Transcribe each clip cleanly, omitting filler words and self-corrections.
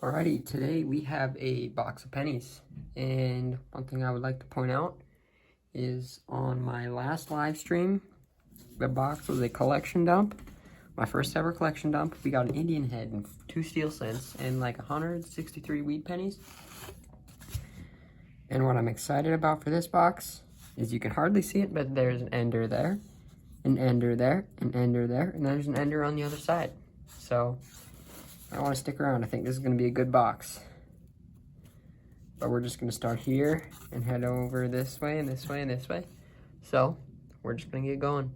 Alrighty, today we have a box of pennies, and one thing I would like to point out is on my last live stream, the box was a collection dump. My first ever collection dump. We got an Indian head and 2 steel cents and like 163 weed pennies. And what I'm excited about for this box is you can hardly see it, but there's an ender there, an ender there, an ender there, and there's an ender on the other side. So I want to stick around. I think this is going to be a good box. But we're just going to start here and head over this way and this way and this way. So we're just going to get going.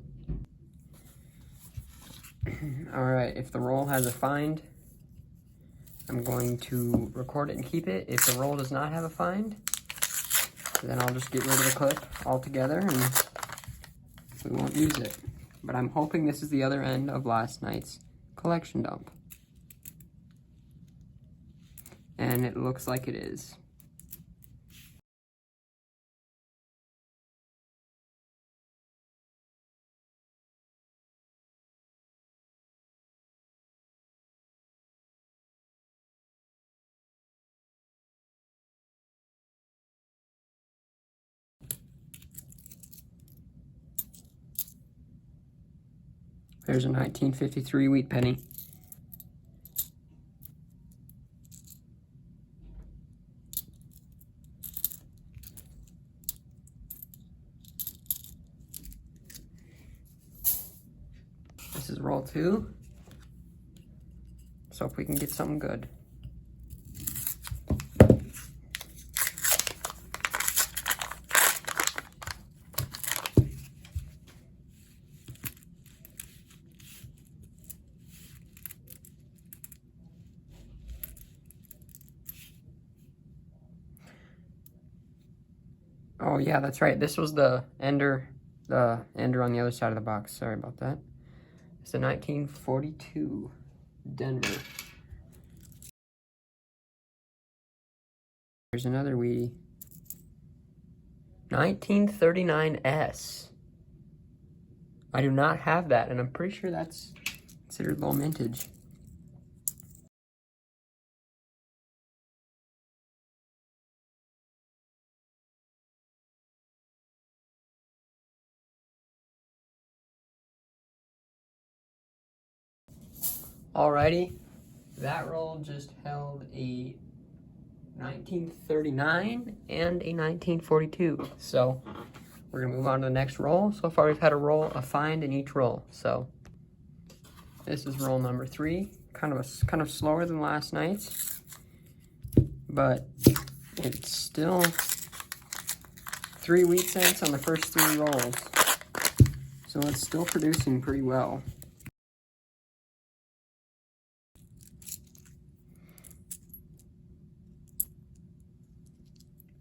Alright, if the roll has a find, I'm going to record it and keep it. If the roll does not have a find, then I'll just get rid of the clip altogether and we won't use it. But I'm hoping this is the other end of last night's collection dump. And it looks like it is. There's a 1953 wheat penny. This is roll 2. Let's hope we can get something good. Oh yeah, that's right. This was the ender on the other side of the box. Sorry about that. It's a 1942 Denver. There's another weedy. 1939S. I do not have that, and I'm pretty sure that's considered low mintage. Alrighty, that roll just held a 1939 and a 1942. So we're gonna move on to the next roll. So far we've had a find in each roll. So this is roll number 3. Kind of slower than last night's, but it's still 3 wheat cents on the first 3 rolls. So it's still producing pretty well.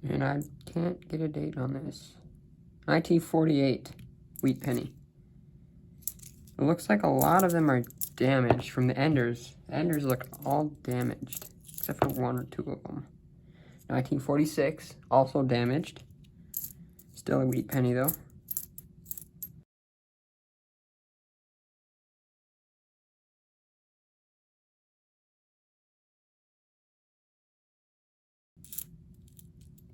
And I can't get a date on this. 1948 wheat penny. It looks like a lot of them are damaged from the enders. The enders look all damaged, except for 1 or 2 of them. 1946, also damaged. Still a wheat penny though.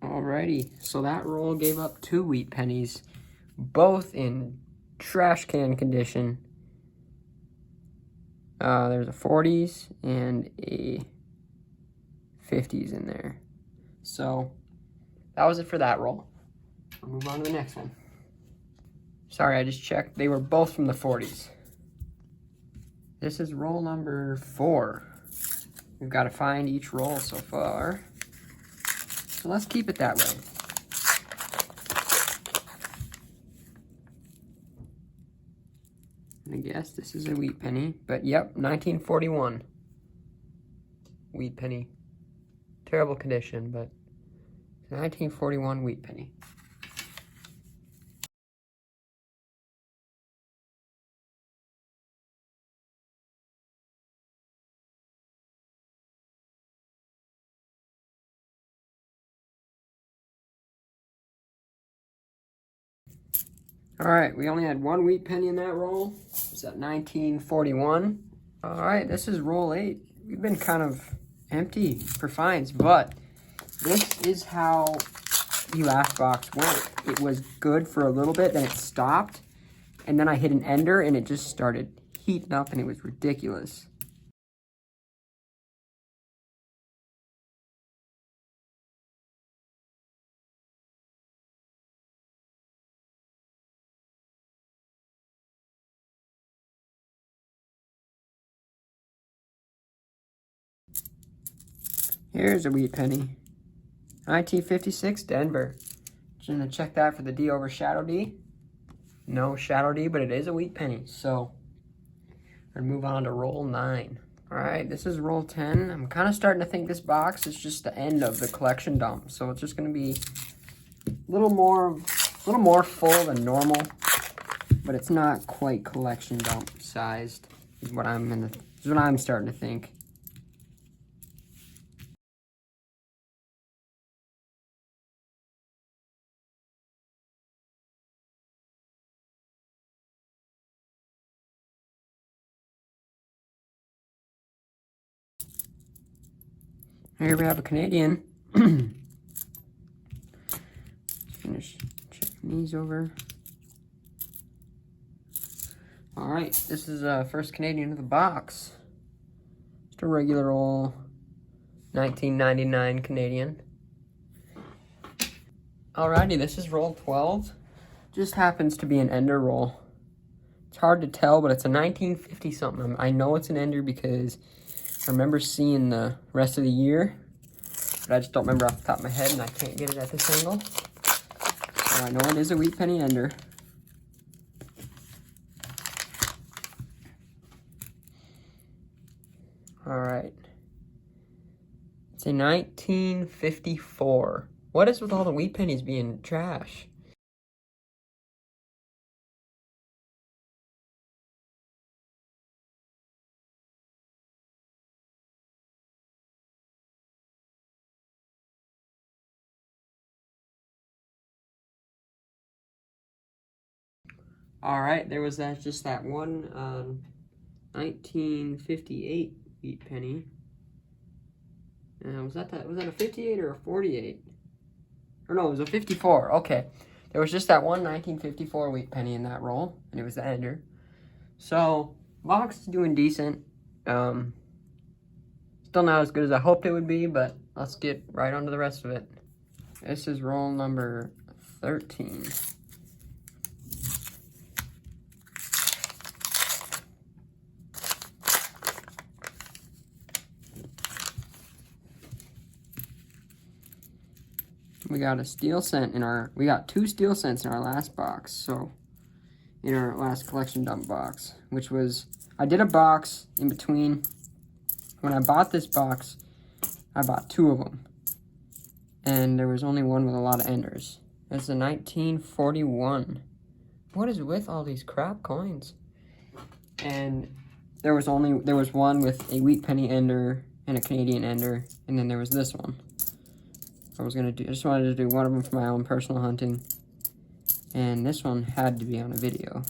Alrighty, so that roll gave up 2 wheat pennies, both in trash can condition. There's a 40s and a 50s in there. So that was it for that roll. I'll move on to the next one. Sorry, I just checked. They were both from the 40s. This is roll number 4. We've got to find each roll so far. So let's keep it that way. And I guess this is a wheat penny, but yep, 1941 wheat penny. Terrible condition, but 1941 wheat penny. Alright, we only had 1 wheat penny in that roll. It's at 1941. Alright, this is roll 8. We've been kind of empty for finds, but this is how last box went. It was good for a little bit, then it stopped, and then I hit an ender, and it just started heating up, and it was ridiculous. Here's a wheat penny. 1956 Denver. Just gonna check that for the D over Shadow D. No Shadow D, but it is a wheat penny. So we're gonna move on to roll 9. All right, this is roll 10. I'm kind of starting to think this box is just the end of the collection dump. So it's just gonna be a little more full than normal, but it's not quite collection dump sized. Is what I'm starting to think. Here we have a Canadian. Finish checking these over. All right, this is first Canadian of the box. Just a regular old 1999 Canadian. Alrighty, this is roll 12. Just happens to be an ender roll. It's hard to tell, but it's a 1950 something. I know it's an ender because I remember seeing the rest of the year, but I just don't remember off the top of my head, and I can't get it at this angle. So I know it is a wheat penny ender. All right. It's a 1954. What is with all the wheat pennies being trash? All right, there was just that one 1958 wheat penny. Was that a 58 or a 48? Or no, it was a 54. Okay, there was just that one 1954 wheat penny in that roll, and it was the ender. So box is doing decent. Still not as good as I hoped it would be, but let's get right on to the rest of it. This is roll number 13. We got a steel cent we got 2 steel cents in our last box, so in our last collection dump box, which was, I did a box in between. When I bought this box, I bought 2 of them, and there was only one with a lot of enders. It's a 1941. What is with all these crap coins? And there was one with a wheat penny ender and a Canadian ender, and then there was this one. I just wanted to do one of them for my own personal hunting, and this one had to be on a video.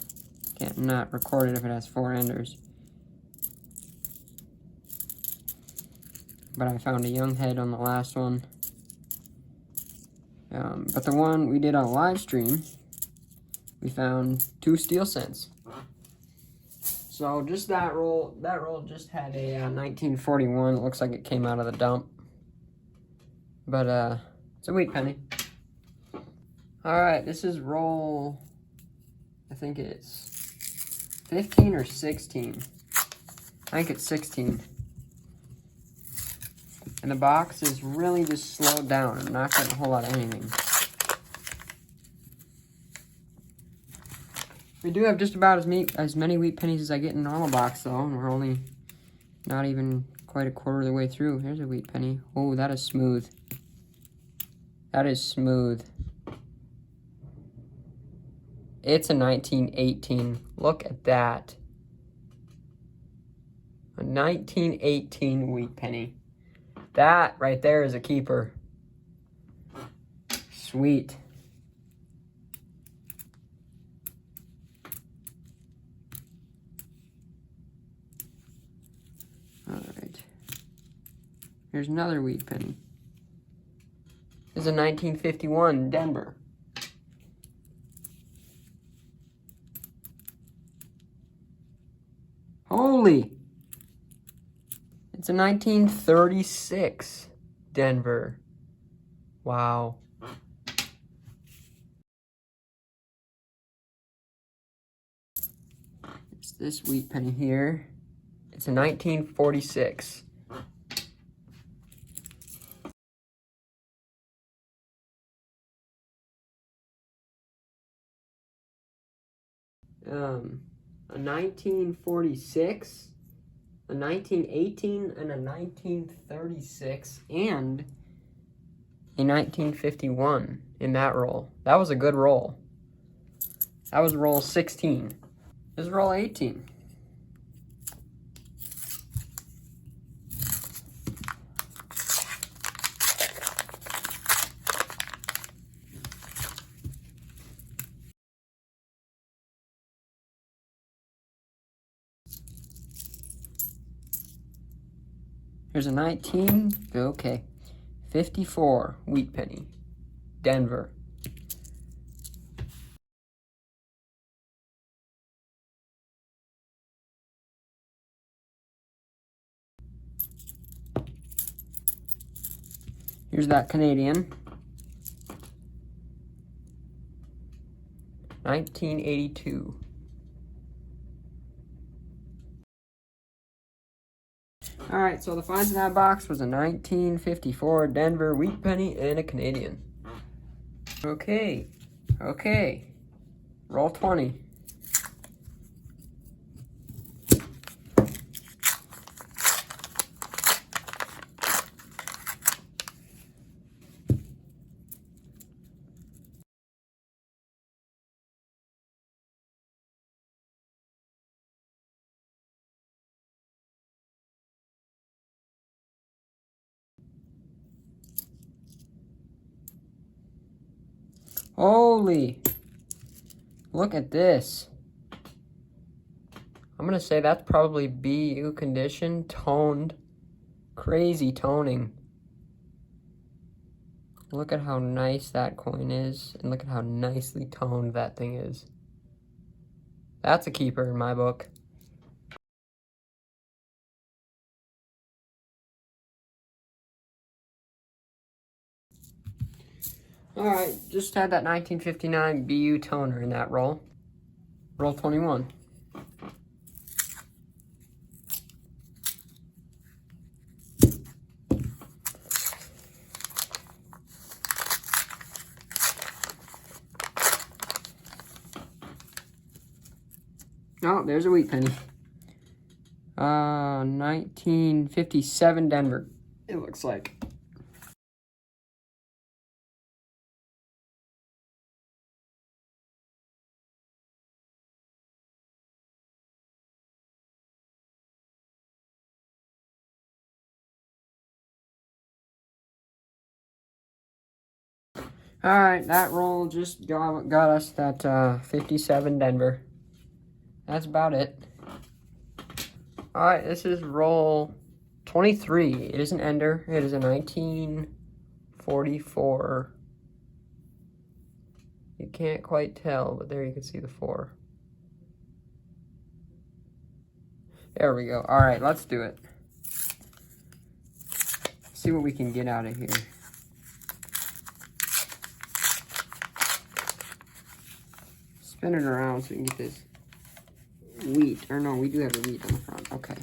Can't not record it if it has 4 enders. But I found a young head on the last one. But the one we did on live stream, we found 2 steel cents. So just that roll just had a 1941. It looks like it came out of the dump. But it's a wheat penny. Alright, this is roll, I think it's 15 or 16. I think it's 16. And the box is really just slowed down. I'm not getting a whole lot of anything. We do have just about as many wheat pennies as I get in a normal box, though, and we're only not even quite a quarter of the way through. Here's a wheat penny. Oh, that is smooth. That is smooth. It's a 1918. Look at that. A 1918 wheat penny. That right there is a keeper. Sweet. All right. Here's another wheat penny. This is a 1951 Denver. Holy! It's a 1936 Denver. Wow. It's this wheat penny here. It's a 1946. A 1946, a 1918, and a 1936, and a 1951 in that roll. That was a good roll. That was roll 16. This is roll 18. Here's a 54 wheat penny, Denver. Here's that Canadian. 1982. Alright, so the finds in that box was a 1954 Denver wheat penny and a Canadian. Okay. Roll 20. Holy! Look at this. I'm gonna say that's probably BU condition, toned, crazy toning. Look at how nice that coin is, and look at how nicely toned that thing is. That's a keeper in my book. Alright, just had that 1959 BU toner in that roll. Roll 21. Oh, there's a wheat penny. 1957 Denver, it looks like. Alright, that roll just got us that 57 Denver. That's about it. Alright, this is roll 23. It is an ender. It is a 1944. You can't quite tell, but there you can see the 4. There we go. Alright, let's do it. See what we can get out of here. Spin it around so we can get this wheat. Or no, we do have the wheat on the front. Okay.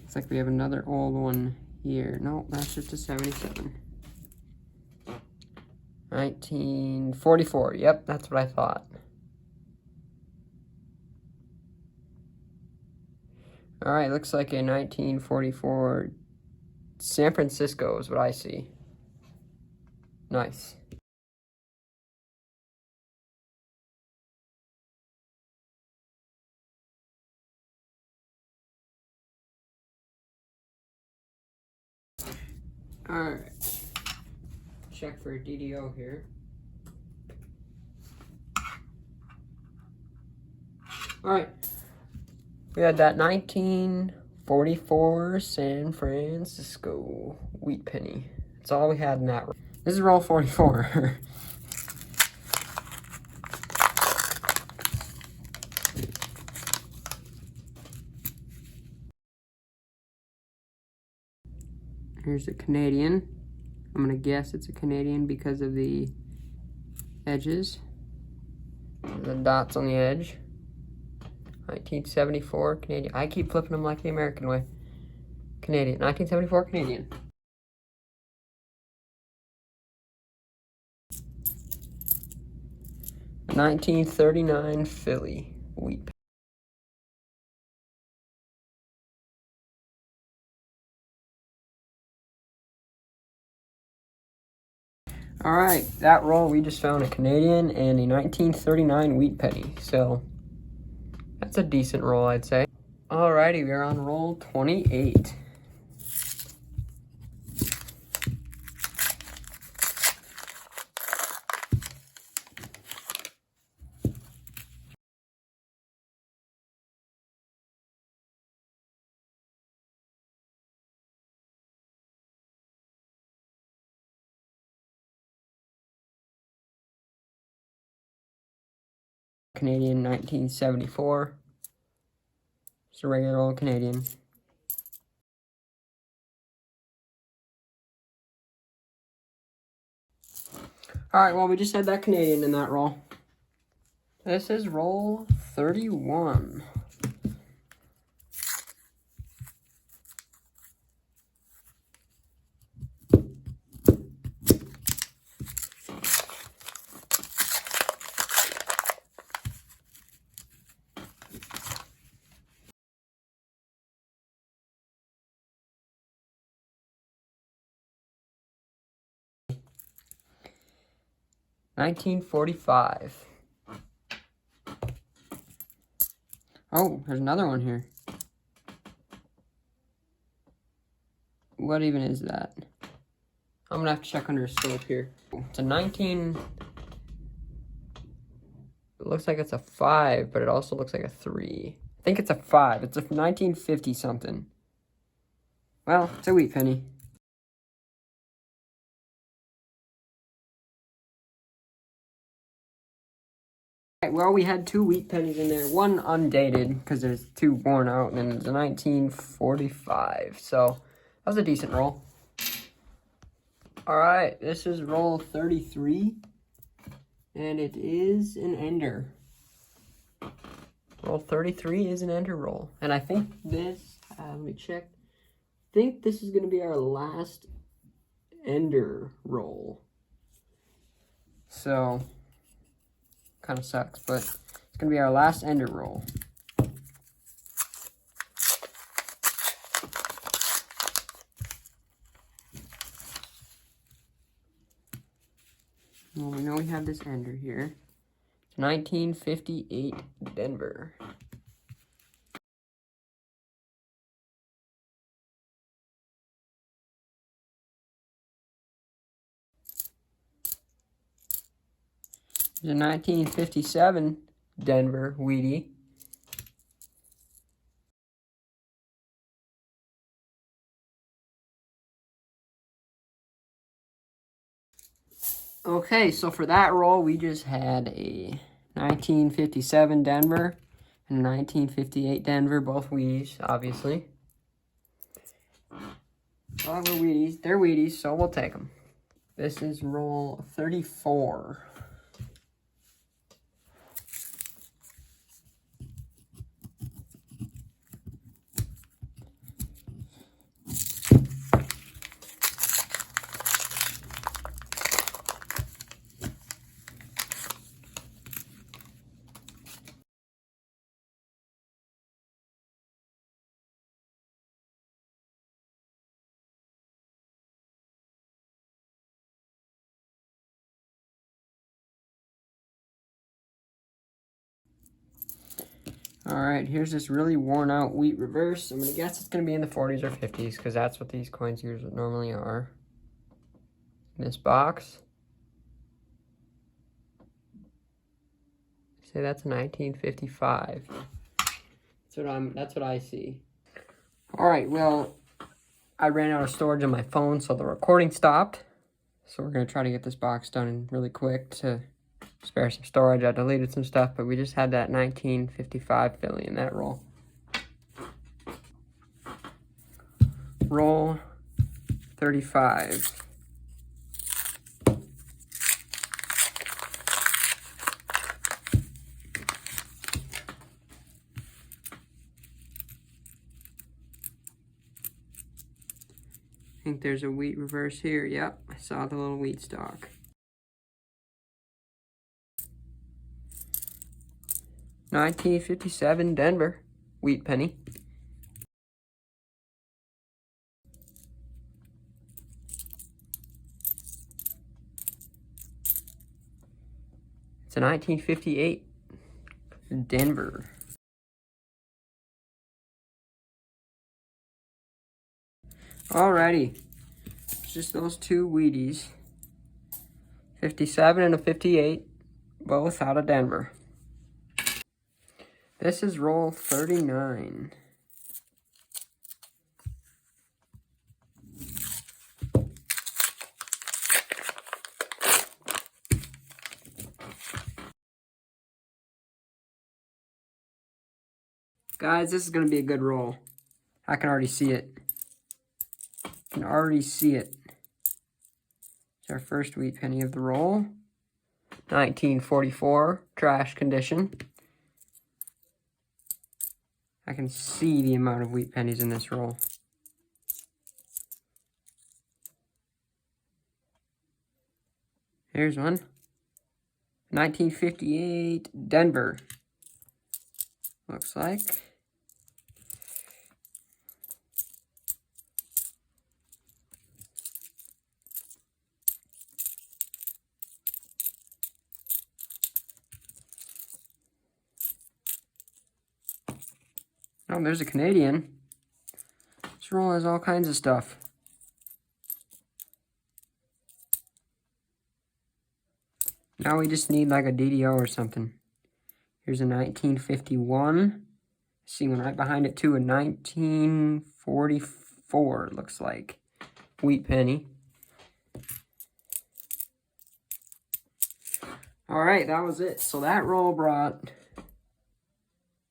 Looks like we have another old one here. No, that's just a 77. 1944. Yep, that's what I thought. Alright, looks like a 1944 San Francisco is what I see. Nice. Alright. Check for a DDO here. All right. We had that 1944 San Francisco wheat penny. That's all we had in that. This is roll 44. Here's a Canadian. I'm gonna guess it's a Canadian because of the edges. The dots on the edge. 1974 Canadian. I keep flipping them like the American way. Canadian. 1974 Canadian. $1939 Philly wheat. All right, that roll we just found a Canadian and a 1939 wheat penny. So that's a decent roll, I'd say. Alrighty, we're on roll 28. Canadian 1974. It's a regular old Canadian. Alright, well, we just had that Canadian in that roll. This is roll 31. $1945. Oh, there's another one here. What even is that? I'm gonna have to check under a scope here. It's a 19... It looks like it's a 5, but it also looks like a 3. I think it's a 5. It's a 1950 something. Well, it's a wheat penny. Well, we had 2 wheat pennies in there. One undated, because there's 2 worn out, and then it's a 1945. So, that was a decent roll. Alright, this is roll 33. And it is an ender. Roll 33 is an ender roll. And I think this, let me check. I think this is going to be our last ender roll. So... kind of sucks, but it's gonna be our last ender roll. Well, we know we have this ender here. It's 1958 Denver. There's a 1957 Denver Wheatie. Okay, so for that roll, we just had a 1957 Denver and a 1958 Denver, both Wheaties, obviously. Well, we're Wheaties. They're Wheaties, so we'll take them. This is roll 34. Alright, here's this really worn out wheat reverse. I'm going to guess it's going to be in the 40s or 50s because that's what these coins usually normally are. In this box. Say that's 1955. That's what I see. All right, well, I ran out of storage on my phone, so the recording stopped. So we're gonna try to get this box done really quick to spare some storage. I deleted some stuff, but we just had that 1955 Philly in that roll. Roll 35. I think there's a wheat reverse here. Yep, I saw the little wheat stalk. 1957 Denver wheat penny. It's a 1958 Denver. Alrighty, it's just those two Wheaties. 57 and a 58, both out of Denver. This is roll 39. Guys, this is going to be a good roll. I can already see it. Can already see it. It's our first wheat penny of the roll. 1944, trash condition. I can see the amount of wheat pennies in this roll. Here's one. 1958 Denver. Looks like. Oh, there's a Canadian. This roll has all kinds of stuff. Now we just need like a DDO or something. Here's a 1951. See one right behind it too, a 1944, it looks like. Wheat penny. All right, that was it. So that roll brought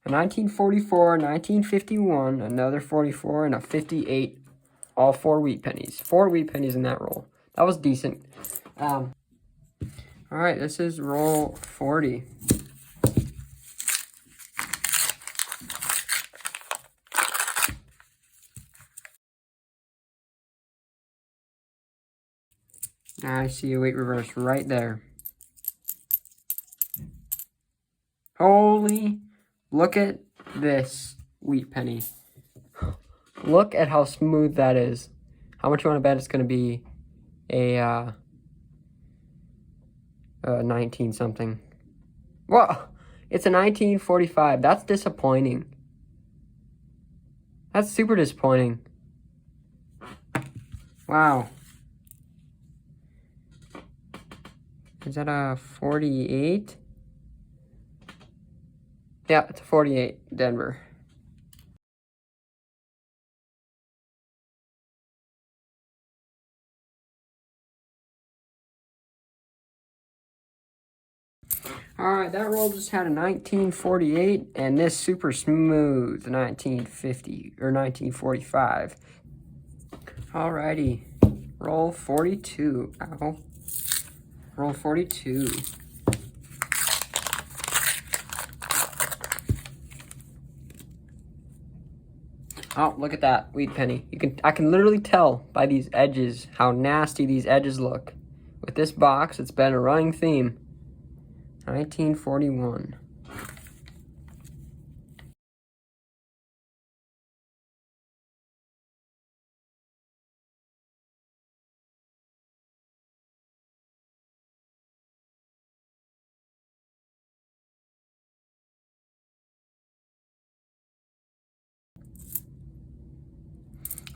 a 1944, 1951, another 44, and a 58. All 4 wheat pennies. 4 wheat pennies in that roll. That was decent. All right, this is roll 40. I see a wheat reverse right there. Holy, look at this wheat penny. Look at how smooth that is. How much you want to bet it's going to be a 19 something? Well, it's a 1945. That's disappointing. That's super disappointing. Wow. Is that a 48? Yeah, it's a 48, Denver. Alright, that roll just had a 1948 and this super smooth 1950 or 1945. Alrighty, roll 42. Ow. Roll 42. Oh, look at that wheat penny. I can literally tell by these edges how nasty these edges look. With this box, it's been a running theme. 1941.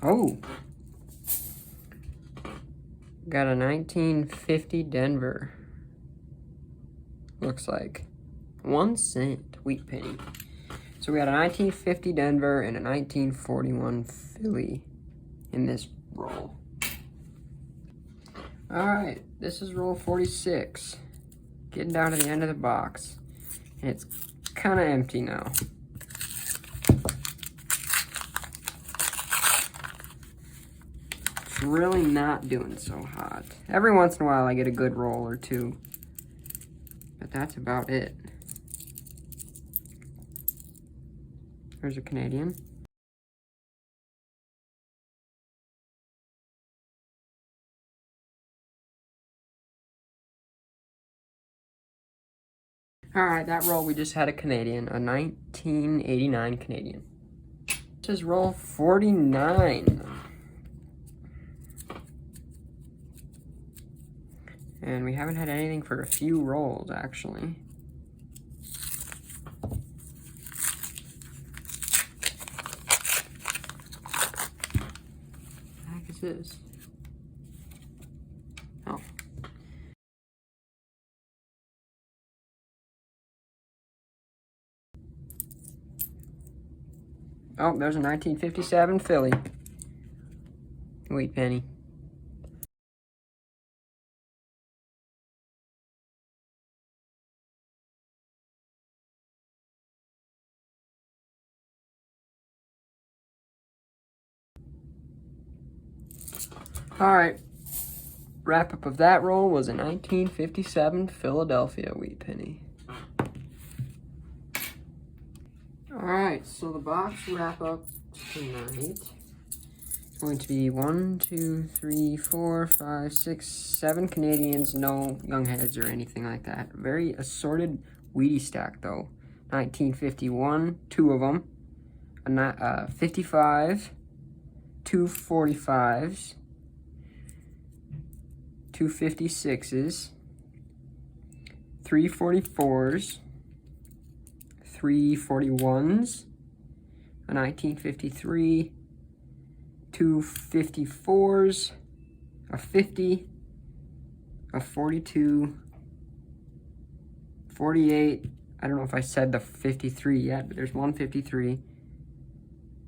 Oh, got a 1950 Denver. Looks like 1 cent wheat penny. So So we had a 1950 Denver and a 1941 Philly in this roll. All right, this is roll 46. Getting down to the end of the box. And it's kind of empty now. It's really not doing so hot. Every once in a while I get a good roll or two. But that's about it. There's a Canadian. Alright, that roll we just had a Canadian, a 1989 Canadian. This is roll 49. And we haven't had anything for a few rolls, actually. What the heck is this? Oh. Oh, there's a 1957 Philly. Wheat penny. Alright. Wrap up of that roll was a 1957 Philadelphia wheat penny. Alright, so the box wrap up tonight is going to be 1, 2, 3, 4, 5, 6, 7 Canadians, no young heads or anything like that. Very assorted Wheatie stack though. 1951, 2 of them. A 55, 2 45s, 2 56s, 3 44s, 3 41s, a 1953, 2 54s, a 50, a 42, 48, I don't know if I said the 53 yet, but there's 153,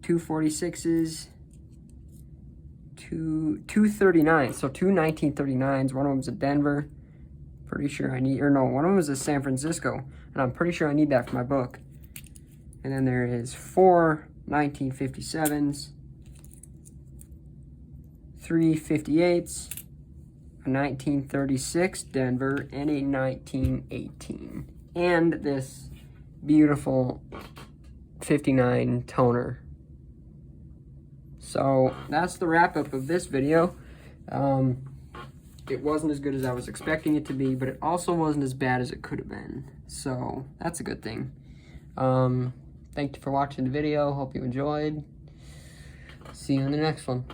2 46s, 2 39s, so 2 1939s, one of them's a Denver, pretty sure I need, or no, one of them is a San Francisco, and I'm pretty sure I need that for my book. And then there is 4 1957s, 3 58s, a 1936 Denver, and a 1918. And this beautiful 59 toner. So that's the wrap up of this video. It wasn't as good as I was expecting it to be, but it also wasn't as bad as it could have been. So that's a good thing. Thank you for watching the video. Hope you enjoyed. See you in the next one.